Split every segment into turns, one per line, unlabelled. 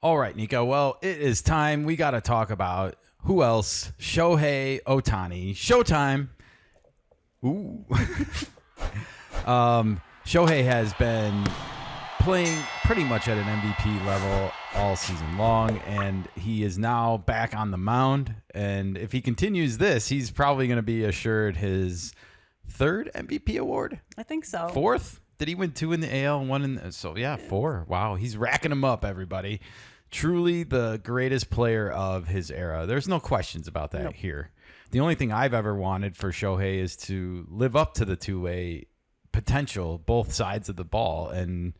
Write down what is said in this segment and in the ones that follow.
All right, Nico. Well, it is time. We got to talk about who else? Shohei Ohtani. Showtime. Ooh. Shohei has been playing pretty much at an MVP level all season long, and he is now back on the mound. And if he continues this, he's probably going to be assured his third MVP award.
I think so.
Fourth? Did he win 2 in the AL and 1 in the... So, yeah, 4. Wow, he's racking them up, everybody. Truly the greatest player of his era. There's no questions about that here. The only thing I've ever wanted for Shohei is to live up to the two-way potential, both sides of the ball. And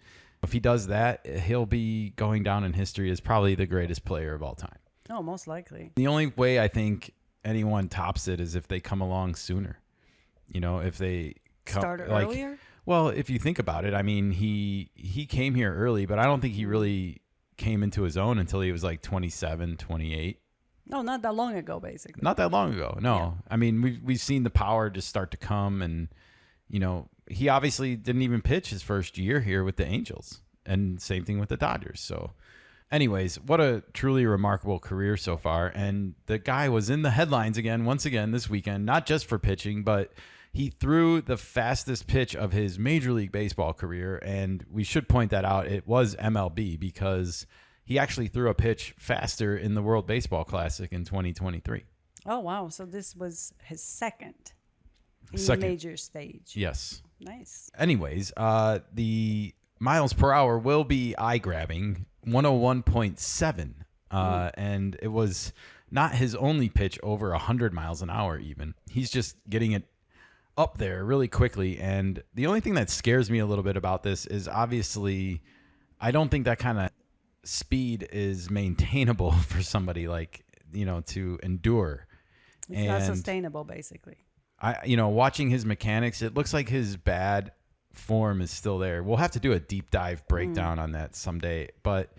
if he does that, he'll be going down in history as probably the greatest player of all time.
Oh, most likely.
The only way I think anyone tops it is if they come along sooner. You know, if they
start earlier?
Well, if you think about it, I mean, he came here early, but I don't think he really came into his own until he was like 27, 28.
No, not that long ago, basically.
Not that long ago, no. Yeah. I mean, we've seen the power just start to come, and, you know, he obviously didn't even pitch his first year here with the Angels, and same thing with the Dodgers. So, anyways, what a truly remarkable career so far, and the guy was in the headlines once again this weekend, not just for pitching, but he threw the fastest pitch of his Major League Baseball career, and we should point that out. It was MLB because he actually threw a pitch faster in the World Baseball Classic in 2023.
Oh, wow. So this was his second the major stage.
Yes.
Nice.
Anyways, the miles per hour will be eye-grabbing, 101.7. And it was not his only pitch over 100 miles an hour even. He's just getting it up there really quickly. And the only thing that scares me a little bit about this is obviously I don't think that kind of speed is maintainable for somebody like, you know, to endure.
It's not sustainable, basically.
Watching his mechanics, it looks like his bad form is still there. We'll have to do a deep dive breakdown on that someday. But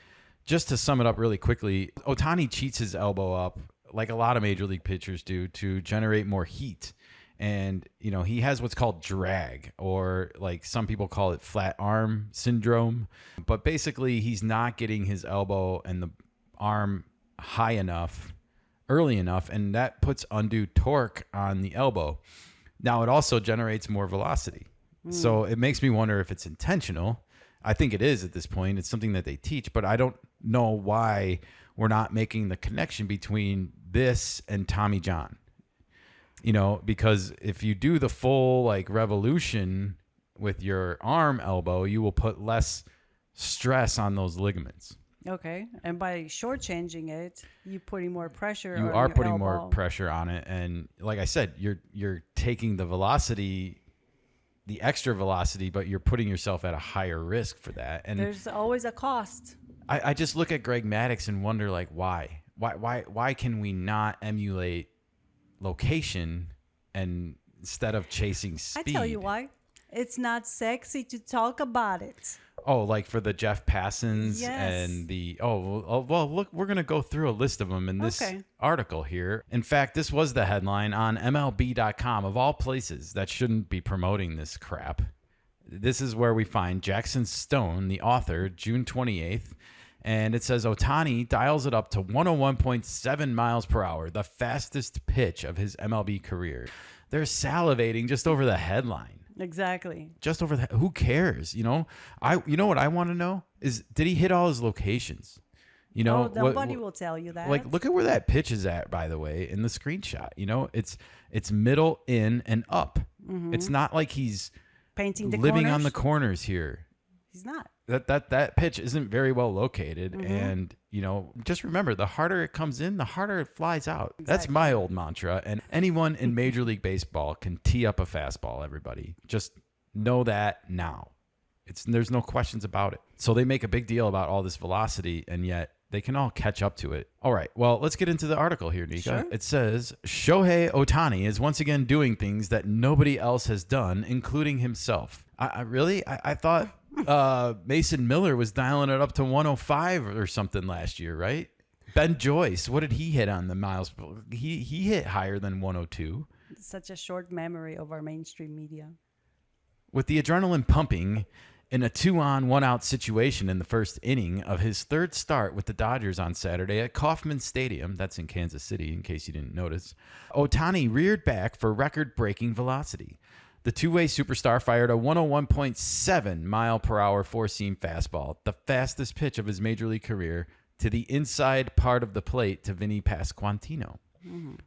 just to sum it up really quickly, Ohtani cheats his elbow up like a lot of major league pitchers do to generate more heat. And, you know, he has what's called drag, or like some people call it flat arm syndrome. But basically, he's not getting his elbow and the arm high enough, early enough, and that puts undue torque on the elbow. Now, it also generates more velocity. So it makes me wonder if it's intentional. I think it is at this point. It's something that they teach, but I don't know why we're not making the connection between this and Tommy John. You know, because if you do the full like revolution with your arm elbow, you will put less stress on those ligaments.
Okay. And by shortchanging it, you're putting more pressure on
You are
your
putting
elbow.
more pressure on it. And like I said, you're taking the velocity, the extra velocity, but you're putting yourself at a higher risk for that. And
there's always a cost.
I just look at Greg Maddux and wonder, like, why? Why can we not emulate location and instead of chasing speed?
I tell you why. It's not sexy to talk about it.
Oh, like for the Jeff Passons and well, look, we're going to go through a list of them in this article here. In fact, this was the headline on MLB.com, of all places that shouldn't be promoting this crap. This is where we find Jackson Stone, the author, June 28th. And it says Ohtani dials it up to 101.7 miles per hour, the fastest pitch of his MLB career. They're salivating just over the headline.
Exactly.
Just over that. Who cares? You know what I want to know is, did he hit all his locations? You know,
nobody will tell you that.
Like, look at where that pitch is at, by the way, in the screenshot. You know, it's middle, in, and up. Mm-hmm. It's not like he's
painting the
living
corners.
On the corners here.
He's not.
That pitch isn't very well located. Mm-hmm. And, you know, just remember, the harder it comes in, the harder it flies out. Exactly. That's my old mantra. And anyone in Major League Baseball can tee up a fastball, everybody. Just know that now. There's no questions about it. So they make a big deal about all this velocity, and yet they can all catch up to it. All right, well, let's get into the article here, Nika. Sure. It says, Shohei Ohtani is once again doing things that nobody else has done, including himself. I thought Mason Miller was dialing it up to 105 or something last year, right? Ben Joyce, what did he hit on the miles? He hit higher than 102.
Such a short memory of our mainstream media.
With the adrenaline pumping in a 2-on, 1-out situation in the first inning of his third start with the Dodgers on Saturday at Kauffman Stadium, that's in Kansas City, in case you didn't notice, Ohtani reared back for record-breaking velocity. The two-way superstar fired a 101.7 mile-per-hour four-seam fastball, the fastest pitch of his major league career, to the inside part of the plate to Vinny Pasquantino.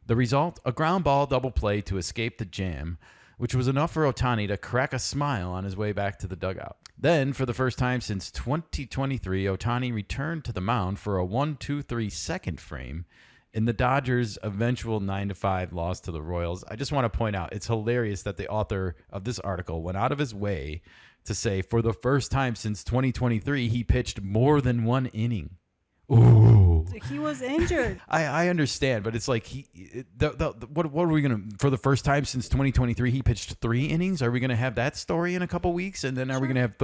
The result, a ground ball double play to escape the jam, which was enough for Ohtani to crack a smile on his way back to the dugout. Then, for the first time since 2023, Ohtani returned to the mound for a 1-2-3 second frame in the Dodgers' eventual 9-5 loss to the Royals. I just want to point out, it's hilarious that the author of this article went out of his way to say, for the first time since 2023, he pitched more than one inning. Ooh.
He was injured.
I understand, but it's like what are we gonna, for the first time since 2023 he pitched 3 innings? Are we gonna have that story in a couple weeks? And then are we gonna have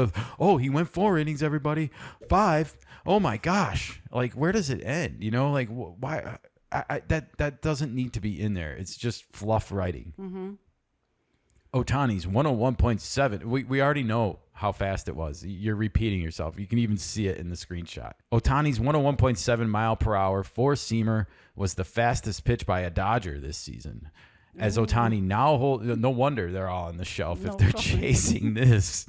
he went 4 innings, everybody, 5? Oh my gosh! Like, where does it end? You know, like why? That doesn't need to be in there. It's just fluff writing.
Mm-hmm.
Ohtani's 101.7. We already know how fast it was. You're repeating yourself. You can even see it in the screenshot. Ohtani's 101.7 mile per hour four-seamer was the fastest pitch by a Dodger this season. As Ohtani now holds, no wonder they're all on the shelf if they're chasing this.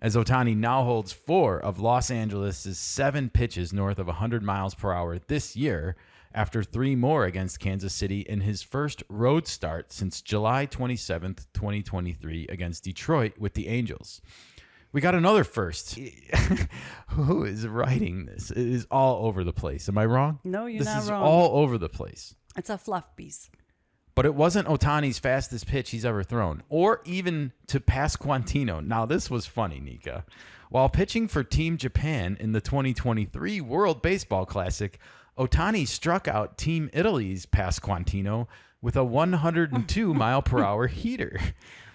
As Ohtani now holds 4 of Los Angeles' 7 pitches north of 100 miles per hour this year, after 3 more against Kansas City in his first road start since July 27th, 2023 against Detroit with the Angels. We got another first. Who is writing this? It is all over the place. Am I wrong?
No, you're not wrong.
This is all over the place.
It's a fluff piece.
But it wasn't Ohtani's fastest pitch he's ever thrown, or even to Pasquantino. Now, this was funny, Nika. While pitching for Team Japan in the 2023 World Baseball Classic, Ohtani struck out Team Italy's Pasquantino with a 102 mile per hour heater.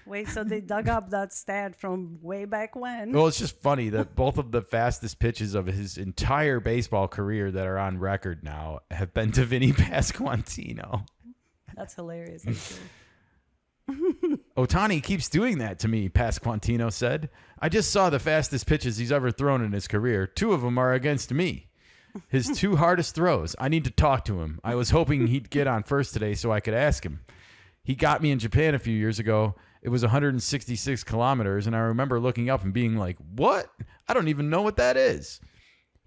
Wait, so they dug up that stat from way back when?
Well, it's just funny that both of the fastest pitches of his entire baseball career that are on record now have been to Vinny Pasquantino.
That's hilarious. Actually.
Ohtani keeps doing that to me, Pasquantino said. I just saw the fastest pitches he's ever thrown in his career. 2 of them are against me. His 2 hardest throws. I need to talk to him. I was hoping he'd get on first today so I could ask him. He got me in Japan a few years ago. It was 166 kilometers, and I remember looking up and being like, what? I don't even know what that is.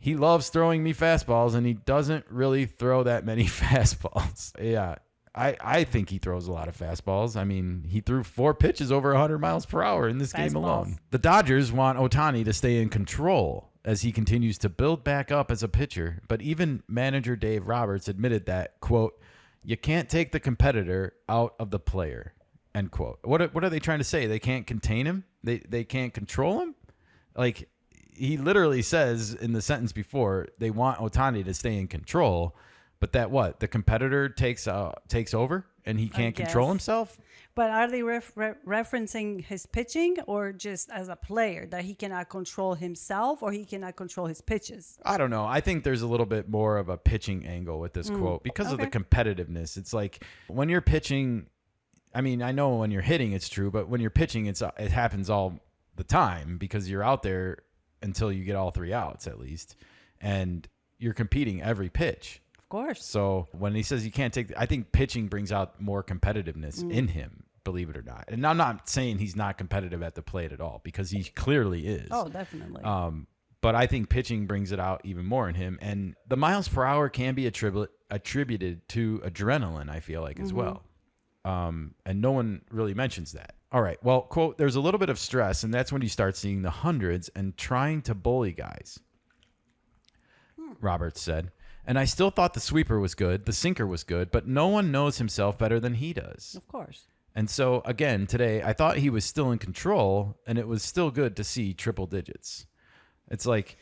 He loves throwing me fastballs, and he doesn't really throw that many fastballs. Yeah, I think he throws a lot of fastballs. I mean, he threw 4 pitches over 100 miles per hour in this game alone. The Dodgers want Ohtani to stay in control as he continues to build back up as a pitcher. But even manager Dave Roberts admitted that, quote, you can't take the competitor out of the player, end quote. What are they trying to say? They can't contain him? They can't control him? Like, he literally says in the sentence before, they want Ohtani to stay in control, but that what? The competitor takes over and he can't control himself?
But are they referencing his pitching or just as a player that he cannot control himself or he cannot control his pitches?
I don't know. I think there's a little bit more of a pitching angle with this quote because of the competitiveness. It's like when you're pitching, I mean, I know when you're hitting it's true, but when you're pitching, it happens all the time because you're out there until you get all 3 outs at least, and you're competing every pitch.
Of course.
So when he says you can't take, I think pitching brings out more competitiveness in him, believe it or not. And I'm not saying he's not competitive at the plate at all because he clearly is.
Oh, definitely.
But I think pitching brings it out even more in him. And the miles per hour can be attributed to adrenaline, I feel like, as well. And no one really mentions that. All right. Well, quote, there's a little bit of stress, and that's when you start seeing the hundreds and trying to bully guys, Roberts said. And I still thought the sweeper was good, the sinker was good, but no one knows himself better than he does.
Of course.
And so, again, today, I thought he was still in control, and it was still good to see triple digits. It's like,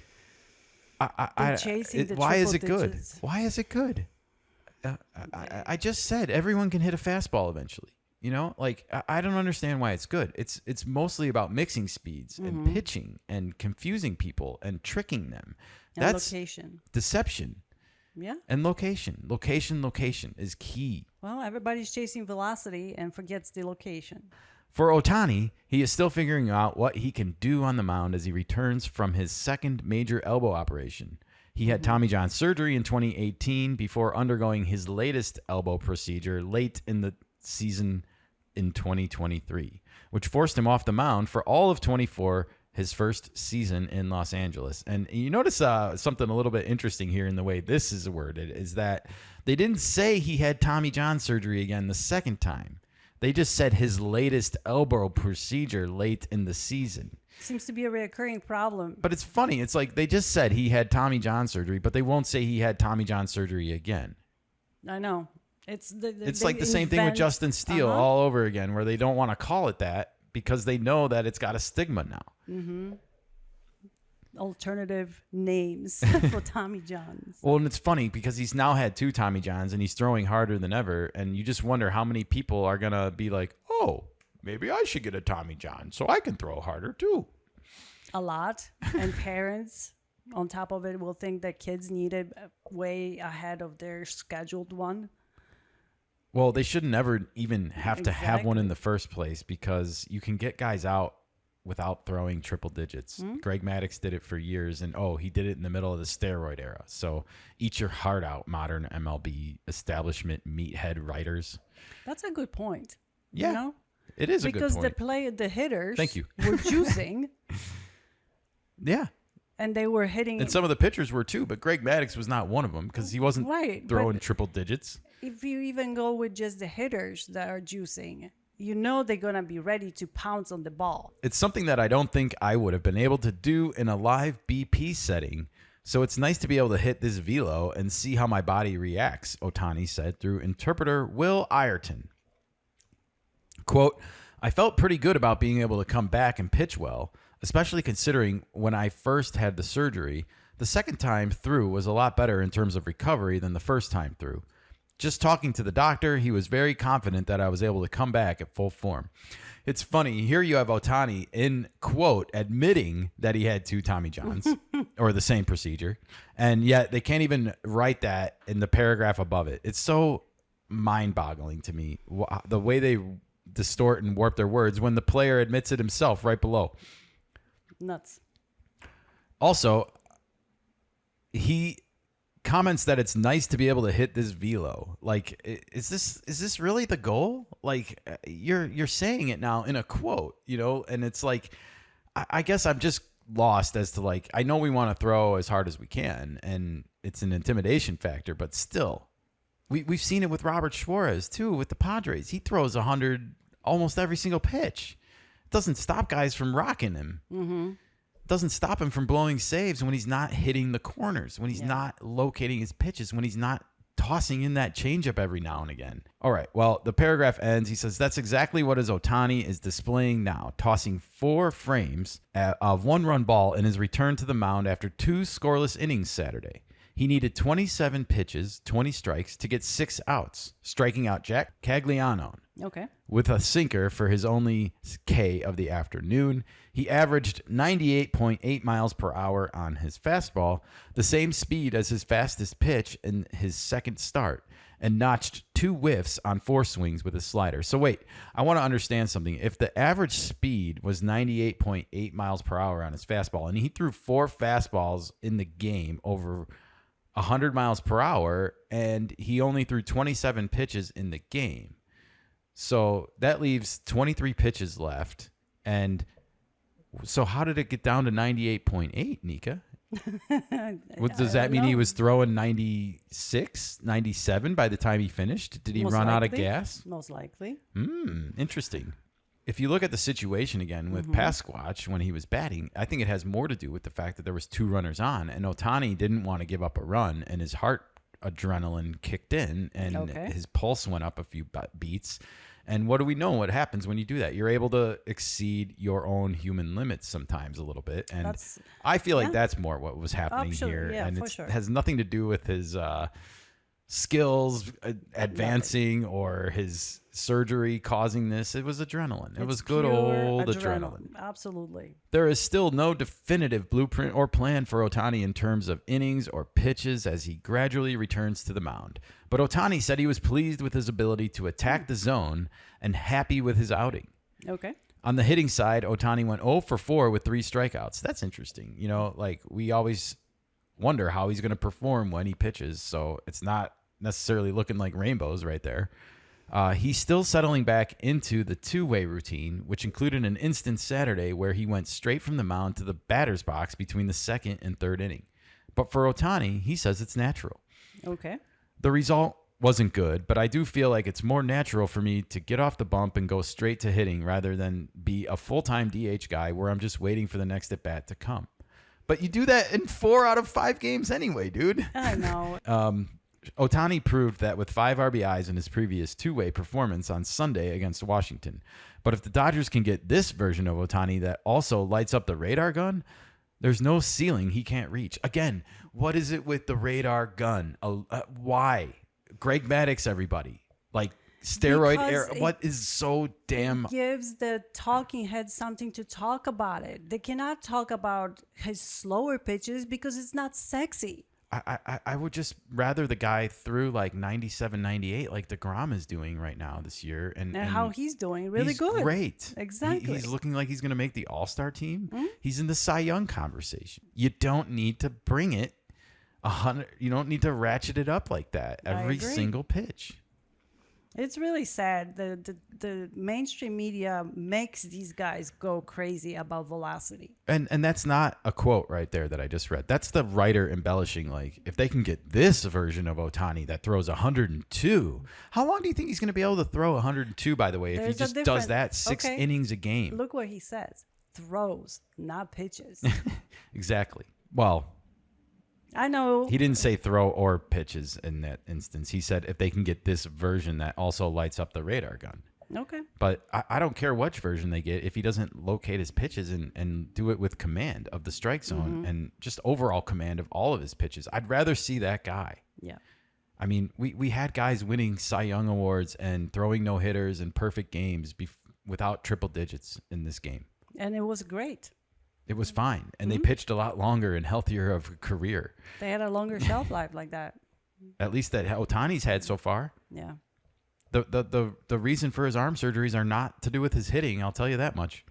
why is it good? Why is it good? I just said everyone can hit a fastball eventually. You know, like, I don't understand why it's good. It's mostly about mixing speeds and pitching and confusing people and tricking them.
And
That's
location.
Deception.
Yeah.
And location. Location is key.
Well, everybody's chasing velocity and forgets the location.
For Ohtani, he is still figuring out what he can do on the mound as he returns from his second major elbow operation. He had Tommy John surgery in 2018 before undergoing his latest elbow procedure late in the season in 2023, which forced him off the mound for all of 24, his first season in Los Angeles. And you notice something a little bit interesting here in the way this is worded is that they didn't say he had Tommy John surgery again the second time. They just said his latest elbow procedure late in the season.
Seems to be a recurring problem.
But it's funny. It's like they just said he had Tommy John surgery, but they won't say he had Tommy John surgery again.
I know. It's
like the same thing with Justin Steele all over again, where they don't want to call it that because they know that it's got a stigma now.
Mm-hmm. Alternative names for Tommy Johns.
Well, and it's funny because he's now had 2 Tommy Johns and he's throwing harder than ever. And you just wonder how many people are going to be like, oh, maybe I should get a Tommy John so I can throw harder too.
A lot. And parents, on top of it, will think that kids need it way ahead of their scheduled one.
Well, they should never even have to have one in the first place because you can get guys out without throwing triple digits. Greg Maddux did it for years, and he did it in the middle of the steroid era. So eat your heart out, modern MLB establishment meathead writers.
That's a good point.
Yeah,
you know?
It is a good point.
Because the hitters
Thank you.
were juicing.
Yeah.
And they were hitting.
And some of the pitchers were too, but Greg Maddux was not one of them because he wasn't throwing triple digits.
If you even go with just the hitters that are juicing, you know they're going to be ready to pounce on the ball.
It's something that I don't think I would have been able to do in a live BP setting. So it's nice to be able to hit this velo and see how my body reacts, Ohtani said through interpreter Will Ireton. Quote, I felt pretty good about being able to come back and pitch well, especially considering when I first had the surgery, the second time through was a lot better in terms of recovery than the first time through. Just talking to the doctor, he was very confident that I was able to come back at full form. It's funny. Here you have Ohtani in quote admitting that he had 2 Tommy Johns or the same procedure. And yet they can't even write that in the paragraph above it. It's so mind boggling to me the way they distort and warp their words when the player admits it himself right below.
Nuts.
Also, he comments that it's nice to be able to hit this velo. Like, is this really the goal? Like, you're saying it now in a quote, and it's like, I guess I'm just lost as to like, I know we want to throw as hard as we can, and it's an intimidation factor, but still, we've seen it with Robert Suarez too with the Padres. He throws 100 almost every single pitch. It doesn't stop guys from rocking him. Mm-hmm. Doesn't stop him from blowing saves when he's not hitting the corners, when he's not locating his pitches, when he's not tossing in that changeup every now and again. All right, well, the paragraph ends. He says, that's exactly what his Ohtani is displaying now, tossing 4 frames of 1-run ball in his return to the mound after 2 scoreless innings Saturday. He needed 27 pitches, 20 strikes to get 6 outs, striking out Jack Cagliano.
Okay.
With a sinker for his only K of the afternoon. He averaged 98.8 miles per hour on his fastball, the same speed as his fastest pitch in his second start, and notched 2 whiffs on 4 swings with his slider. So wait, I want to understand something. If the average speed was 98.8 miles per hour on his fastball, and he threw 4 fastballs in the game over 100 miles per hour, and he only threw 27 pitches in the game. So that leaves 23 pitches left. And so how did it get down to 98.8, Nika? Does that mean he was throwing 96, 97 by the time he finished? Did he run out of gas?
Most likely.
Interesting. If you look at the situation again with Pasquatch when he was batting, I think it has more to do with the fact that there was 2 runners on, and Ohtani didn't want to give up a run, and his heart adrenaline kicked in, and his pulse went up a few beats. And what do we know? What happens when you do that? You're able to exceed your own human limits sometimes a little bit, and I feel like that's more what was happening here, and it has nothing to do with his skills advancing or his surgery causing this. It was adrenaline. It was good old adrenaline.
Absolutely.
There is still no definitive blueprint or plan for Ohtani in terms of innings or pitches as he gradually returns to the mound. But Ohtani said he was pleased with his ability to attack the zone and happy with his outing.
Okay.
On the hitting side, Ohtani went 0 for 4 with 3 strikeouts. That's interesting. You know, like we always wonder how he's going to perform when he pitches. So it's not necessarily looking like rainbows right there. He's still settling back into the two-way routine, which included an instance Saturday where he went straight from the mound to the batter's box between the second and third inning. But for Ohtani, he says it's natural.
Okay.
The result wasn't good, but I do feel like it's more natural for me to get off the bump and go straight to hitting rather than be a full-time DH guy where I'm just waiting for the next at-bat to come. But you do that in 4 out of 5 games anyway, dude.
I know.
Ohtani proved that with 5 RBIs in his previous two-way performance on Sunday against Washington. But if the Dodgers can get this version of Ohtani that also lights up the radar gun, there's no ceiling he can't reach. Again, what is it with the radar gun? Why? Greg Maddux, everybody. Like steroid era. What is so damn...
gives the talking head something to talk about it. They cannot talk about his slower pitches because it's not sexy.
I would just rather the guy threw like 97, 98 like DeGrom is doing right now this year. And
how he's doing really
he's
good.
Great.
Exactly.
He's looking like he's going to make the All-Star team. Mm-hmm. He's in the Cy Young conversation. You don't need to bring it 100. You don't need to ratchet it up like that every single pitch.
It's really sad. The mainstream media makes these guys go crazy about velocity.
And that's not a quote right there that I just read. That's the writer embellishing. Like, if they can get this version of Ohtani that throws 102, how long do you think he's going to be able to throw 102, by the way, if he just does that 6 innings a game?
Look what he says. Throws, not pitches.
Exactly. Well...
I know.
He didn't say throw or pitches in that instance. He said if they can get this version that also lights up the radar gun.
Okay.
But I don't care which version they get if he doesn't locate his pitches and do it with command of the strike zone and just overall command of all of his pitches. I'd rather see that guy.
Yeah.
I mean, we had guys winning Cy Young awards and throwing no-hitters and perfect games without triple digits in this game.
And it was great.
It was fine, and they pitched a lot longer and healthier of a career.
They had a longer shelf life like that.
At least that Ohtani's had so far.
Yeah.
The reason for his arm surgeries are not to do with his hitting. I'll tell you that much.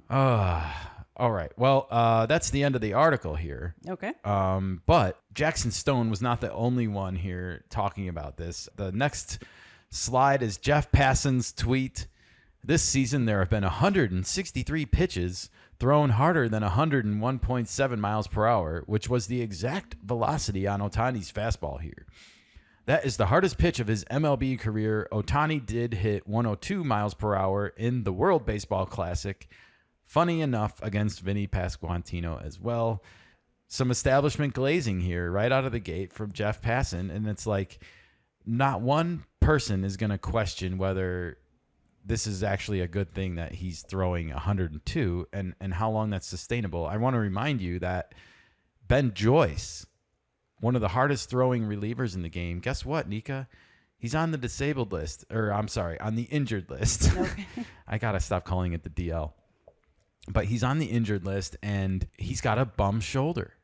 All right. Well, that's the end of the article here.
Okay.
But Jackson Stone was not the only one here talking about this. The next slide is Jeff Passan's tweet. This season, there have been 163 pitches thrown harder than 101.7 miles per hour, which was the exact velocity on Ohtani's fastball here. That is the hardest pitch of his MLB career. Ohtani did hit 102 miles per hour in the World Baseball Classic. Funny enough, against Vinny Pasquantino as well. Some establishment glazing here right out of the gate from Jeff Passan, and it's like not one person is going to question whether this is actually a good thing that he's throwing 102 and how long that's sustainable. I want to remind you that Ben Joyce, one of the hardest throwing relievers in the game, guess what, Nika? He's on the disabled list, or I'm sorry, on the injured list. Okay. I got to stop calling it the DL. But he's on the injured list, and he's got a bum shoulder.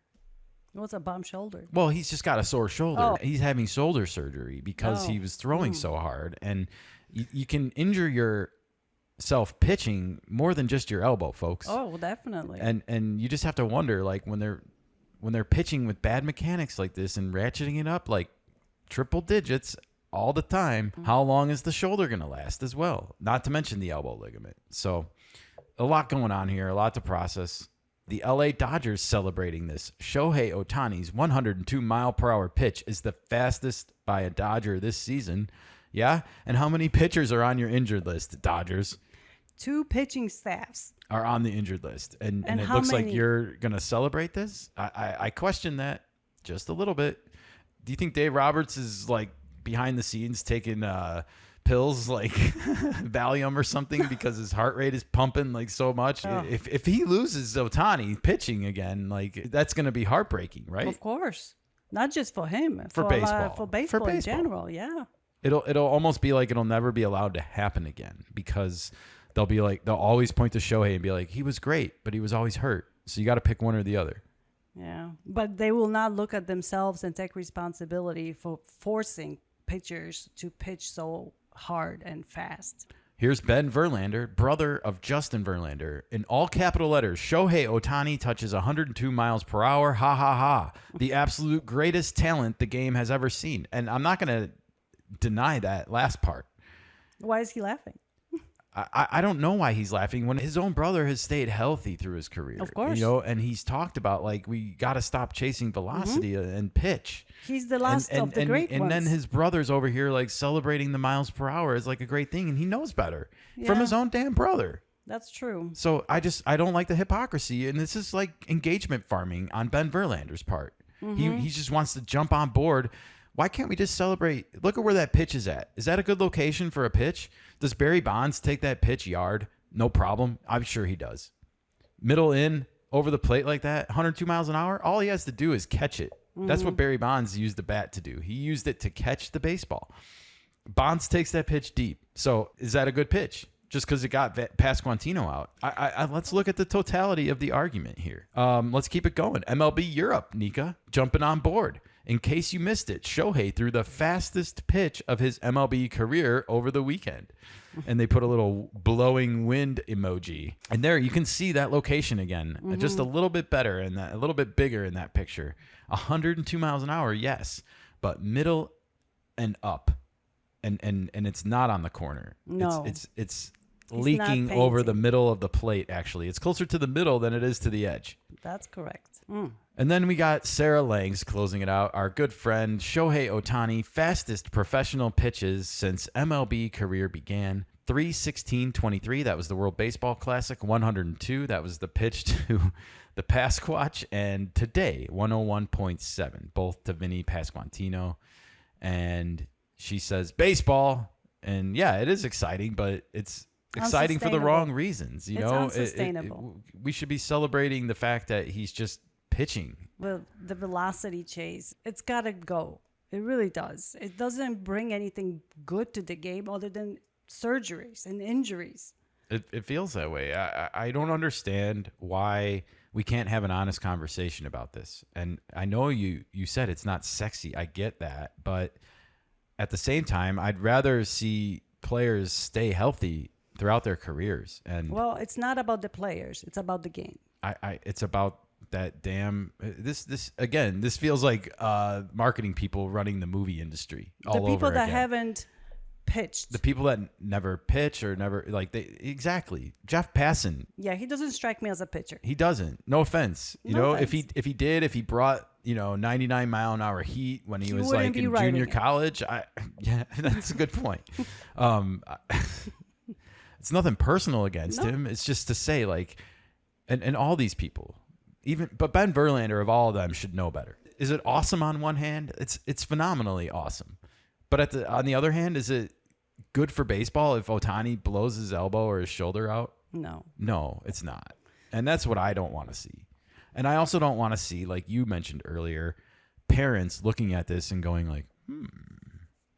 What's a bum shoulder?
Well, he's just got a sore shoulder.
Oh.
He's having shoulder surgery because he was throwing so hard, and you can injure yourself pitching more than just your elbow, folks.
Oh, definitely.
And you just have to wonder, like, when they're pitching with bad mechanics like this and ratcheting it up like triple digits all the time, how long is the shoulder going to last as well? Not to mention the elbow ligament. So a lot going on here, a lot to process. The LA Dodgers celebrating this. Shohei Ohtani's 102 mile per hour pitch is the fastest by a Dodger this season. Yeah? And how many pitchers are on your injured list, Dodgers?
2 pitching staffs
are on the injured list. And it looks like you're going to celebrate this? I question that just a little bit. Do you think Dave Roberts is like behind the scenes taking pills like Valium or something because his heart rate is pumping like so much? Oh. If he loses Ohtani pitching again, like that's going to be heartbreaking, right?
Of course. Not just for him.
For baseball.
For baseball in general, yeah.
It'll almost be like it'll never be allowed to happen again because they'll always point to Shohei and be like, he was great, but he was always hurt. So you got to pick one or the other.
Yeah, but they will not look at themselves and take responsibility for forcing pitchers to pitch so hard and fast.
Here's Ben Verlander, brother of Justin Verlander. In all capital letters, Shohei Ohtani touches 102 miles per hour. Ha, ha, ha. The absolute greatest talent the game has ever seen. And I'm not going to deny that last part.
Why is he laughing?
I don't know why he's laughing when his own brother has stayed healthy through his career.
Of course.
You know, and he's talked about, like, we got to stop chasing velocity and pitch.
He's the last of the great ones.
And then his brother's over here, like, celebrating the miles per hour is like a great thing. And he knows better from his own damn brother.
That's true.
So I don't like the hypocrisy. And this is like engagement farming on Ben Verlander's part. He just wants to jump on board. Why can't we just celebrate? Look at where that pitch is at. Is that a good location for a pitch? Does Barry Bonds take that pitch yard? No problem. I'm sure he does. Middle in, over the plate like that, 102 miles an hour. All he has to do is catch it. That's what Barry Bonds used the bat to do. He used it to catch the baseball. Bonds takes that pitch deep. So is that a good pitch? Just because it got Pasquantino out. Let's look at the totality of the argument here. Let's keep it going. MLB Europe, Nika, jumping on board. In case you missed it, Shohei threw the fastest pitch of his MLB career over the weekend. And they put a little blowing wind emoji. And there you can see that location again. Just a little bit better and a little bit bigger in that picture. 102 miles an hour, yes. But middle and up. And it's not on the corner.
No.
It's leaking over the middle of the plate, actually. It's closer to the middle than it is to the edge.
That's correct.
And then we got Sarah Langs closing it out. Our good friend Shohei Ohtani, fastest professional pitches since MLB career began. 3:16.23. That was the World Baseball Classic. 102. That was the pitch to the Pasquatch. And today, 101.7, both to Vinny Pasquantino. And she says baseball. And yeah, it is exciting, but it's exciting for the wrong reasons. You know,
unsustainable.
We should be celebrating the fact that he's just pitching.
Well, the velocity chase, it's got to go. It really does. It doesn't bring anything good to the game other than surgeries and injuries.
It feels that way. I don't understand why we can't have an honest conversation about this. And I know you said it's not sexy. I get that. But at the same time, I'd rather see players stay healthy throughout their careers. And
well, it's not about the players. It's about the game.
It's about that damn this feels like marketing people running the movie industry all over again.
The people that haven't pitched.
The people that never pitch or never exactly. Jeff Passan.
Yeah, he doesn't strike me as a pitcher.
He doesn't. No offense.
No
offense. if he brought 99 mile an hour heat when he was like in junior college, yeah, that's a good point. It's nothing personal against him. It's just to say, like, and all these people, but Ben Verlander of all of them should know better. Is it awesome on one hand? It's phenomenally awesome. But on the other hand, is it good for baseball if Ohtani blows his elbow or his shoulder out? No, it's not. And that's what I don't want to see. And I also don't want to see, like you mentioned earlier, parents looking at this and going like,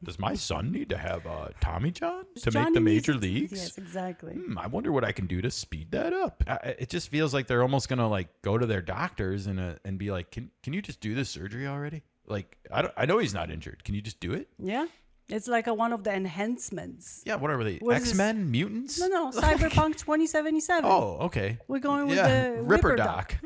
does my son need to have Tommy John to make the major leagues?
Yes, exactly.
I wonder what I can do to speed that up. It just feels like they're almost gonna like go to their doctors and be like, can you just do this surgery already? Like, I know he's not injured. Can you just do it?
Yeah. It's like one of the enhancements.
Yeah, whatever they X-Men, mutants?
No, Cyberpunk 2077.
Oh, okay.
We're going with the
Ripper Doc.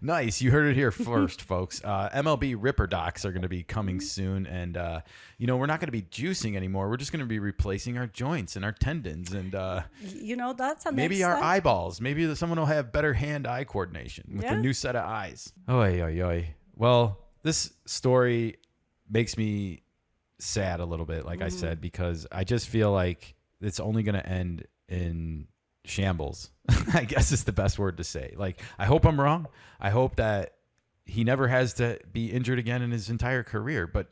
Nice. You heard it here first, folks. MLB Ripper Docs are going to be coming soon. And, we're not going to be juicing anymore. We're just going to be replacing our joints and our tendons. And,
that's a
maybe our eyeballs. Maybe someone will have better hand-eye coordination with the new set of eyes. Oy. Well, this story makes me sad a little bit, like I said, because I just feel like it's only going to end in shambles. I guess is the best word to say. Like, I hope I'm wrong. I hope that he never has to be injured again in his entire career. But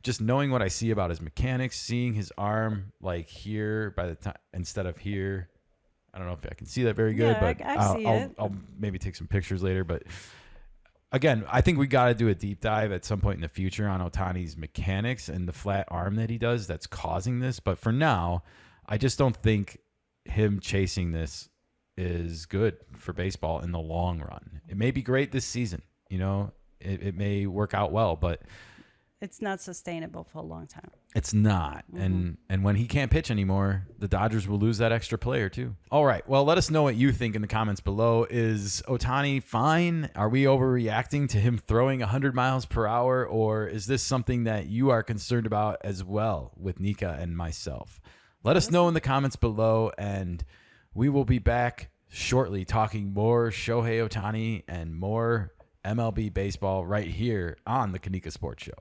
just knowing what I see about his mechanics, seeing his arm like here by the time instead of here, I don't know if I can see that very good, but I'll maybe take some pictures later. But again, I think we got to do a deep dive at some point in the future on Ohtani's mechanics and the flat arm that he does that's causing this. But for now, I just don't think him chasing this is good for baseball in the long run. It may be great this season. It may work out well, but
it's not sustainable for a long time.
It's not. And when he can't pitch anymore, the Dodgers will lose that extra player too. All right. Well, let us know what you think in the comments below. Is Ohtani fine? Are we overreacting to him throwing 100 miles per hour? Or is this something that you are concerned about as well with Nika and myself? Let us know in the comments below, and we will be back shortly talking more Shohei Ohtani and more MLB baseball right here on the Kanika Sports Show.